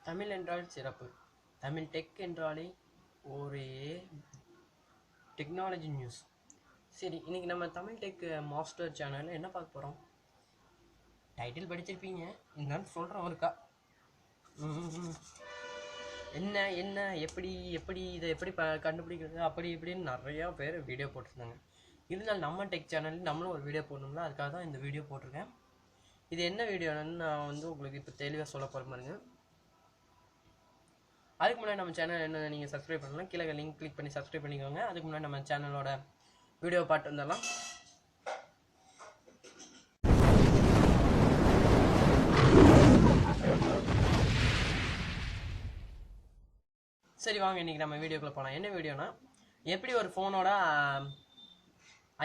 தமிழ் என்றால் சிறப்பு. தமிழ் டெக் என்றாலே ஒரே டெக்னாலஜி நியூஸ். சரி, இன்னைக்கு நம்ம தமிழ் டெக் மாஸ்டர் சேனலில் என்ன பார்க்க போகிறோம்? டைட்டில் படிச்சிருப்பீங்க, இருந்தாலும் சொல்கிறோம் ஒருக்கா. என்ன என்ன எப்படி எப்படி இதை எப்படி கண்டுபிடிக்கிறது அப்படி இப்படின்னு நிறையா பேர் வீடியோ போட்டிருந்தாங்க. இருந்தாலும் நம்ம டெக் சேனல் நம்மளும் ஒரு வீடியோ போடணும்ல, அதுக்காக தான் இந்த வீடியோ போட்டிருக்கேன். இது என்ன வீடியோன்னு நான் உங்களுக்கு இப்போ தெளிவாக சொல்ல போகிற மாதிரிங்க. அதுக்கு முன்னாடி நம்ம சேனல் என்ன நீங்கள் சப்ஸ்கிரைப் பண்ணலாம், கீழே லிங்க் கிளிக் பண்ணி சப்ஸ்கிரைப் பண்ணிக்கோங்க. அதுக்கு முன்னாடி நம்ம சேனலோட வீடியோ பார்த்து வந்துடலாம். சரி வாங்க, இன்றைக்கி நம்ம வீடியோக்குள்ளே போகலாம். என்ன வீடியோனா, எப்படி ஒரு ஃபோனோட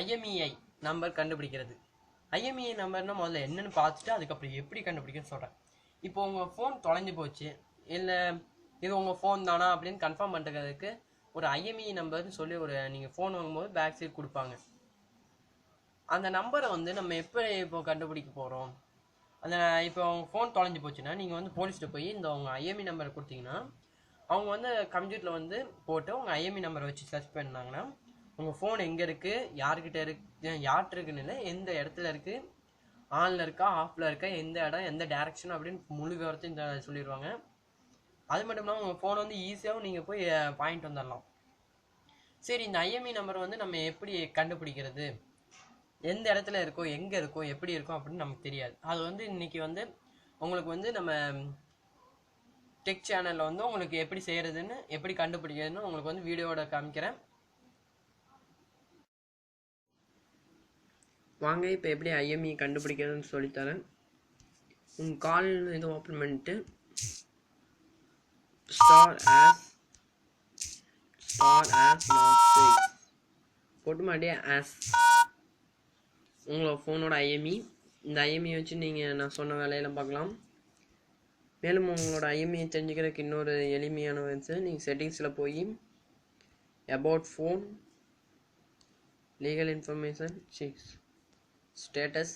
IMEI நம்பர் கண்டுபிடிக்கிறது. IMEI நம்பர்னால் முதல்ல என்னென்னு பார்த்துட்டு அதுக்கப்புறம் எப்படி கண்டுபிடிக்கணும்னு சொல்கிறேன். இப்போ உங்கள் ஃபோன் தொலைஞ்சு போச்சு, இல்லை இது உங்கள் ஃபோன் தானா அப்படின்னு கன்ஃபார்ம் பண்ணுறதுக்கு ஒரு IMEI நம்பர்னு சொல்லி நீங்கள் ஃபோன் வாங்கும்போது பேக் சைட் கொடுப்பாங்க. அந்த நம்பரை நம்ம இப்போ கண்டுபிடிக்க போகிறோம். அந்த இப்போ உங்கள் ஃபோன் தொலைஞ்சு போச்சுன்னா நீங்கள் போலீஸ்கிட்ட போய் உங்கள் IMEI நம்பரை கொடுத்தீங்கன்னா அவங்க கம்ப்யூட்டரில் போட்டு உங்கள் IMEI நம்பரை வச்சு சர்ச் பண்ணாங்கன்னா உங்கள் ஃபோன் எங்கே இருக்குது, யார்கிட்ட யார்கிட்ட இருக்குன்னு இல்லை, எந்த இடத்துல இருக்குது, ஆனில் இருக்கா ஆஃபில் இருக்கா, எந்த இடம் எந்த டேரெக்ஷன் அப்படின்னு முழு விவரத்தையும் சொல்லிடுவாங்க. அது மட்டும் இல்லாமல் உங்கள் ஃபோனை ஈஸியாகவும் நீங்கள் போய் பாயிண்ட் வந்துடலாம். சரி, இந்த IMEI நம்பர் நம்ம எப்படி கண்டுபிடிக்கிறது, எந்த இடத்துல இருக்கோ எங்கே இருக்கோ எப்படி இருக்கும் அப்படின்னு நமக்கு தெரியாது. அது இன்னைக்கு உங்களுக்கு நம்ம டெக் சேனலில் உங்களுக்கு எப்படி செய்கிறதுன்னு எப்படி கண்டுபிடிக்கிறதுன்னு உங்களுக்கு வீடியோவோட காமிக்கிறேன். வாங்க, இப்போ எப்படி IMEI கண்டுபிடிக்கிறதுன்னு சொல்லித்தரேன். உங்கள் கால் இது ஓப்பன் பண்ணிட்டு ஸ்டார் ஆஸ் போட்டு மாட்டியே ஆஸ் உங்களோட ஃபோனோட IMEI. இந்த IMEI வச்சு நான் சொன்ன வேலையெல்லாம் பார்க்கலாம். மேலும் உங்களோட IMEI தெரிஞ்சுக்கிறதுக்கு இன்னொரு எளிமையான வந்து நீங்கள் செட்டிங்ஸில் போய் about phone, legal information, status,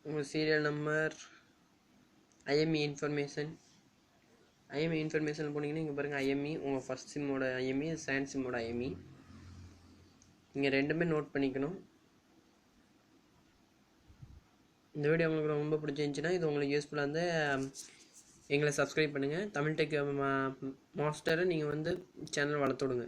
உங்கள் சீரியல் நம்பர், IMEI இன்ஃபர்மேஷன் போனீங்கன்னா இங்கே பாருங்கள் IMEI உங்கள் ஃபஸ்ட் சிம்மோட IMEI, செகண்ட் சிம்மோட IMEI. நீங்கள் ரெண்டுமே நோட் பண்ணிக்கணும். இந்த வீடியோ உங்களுக்கு ரொம்ப பிடிச்சிருந்துச்சின்னா இது உங்களுக்கு யூஸ்ஃபுல்லாக இருந்தால் எங்களை சப்ஸ்கிரைப் பண்ணுங்கள். தமிழ் டெக் மாஸ்டரை நீங்கள் சேனல் வளர்த்து விடுங்க.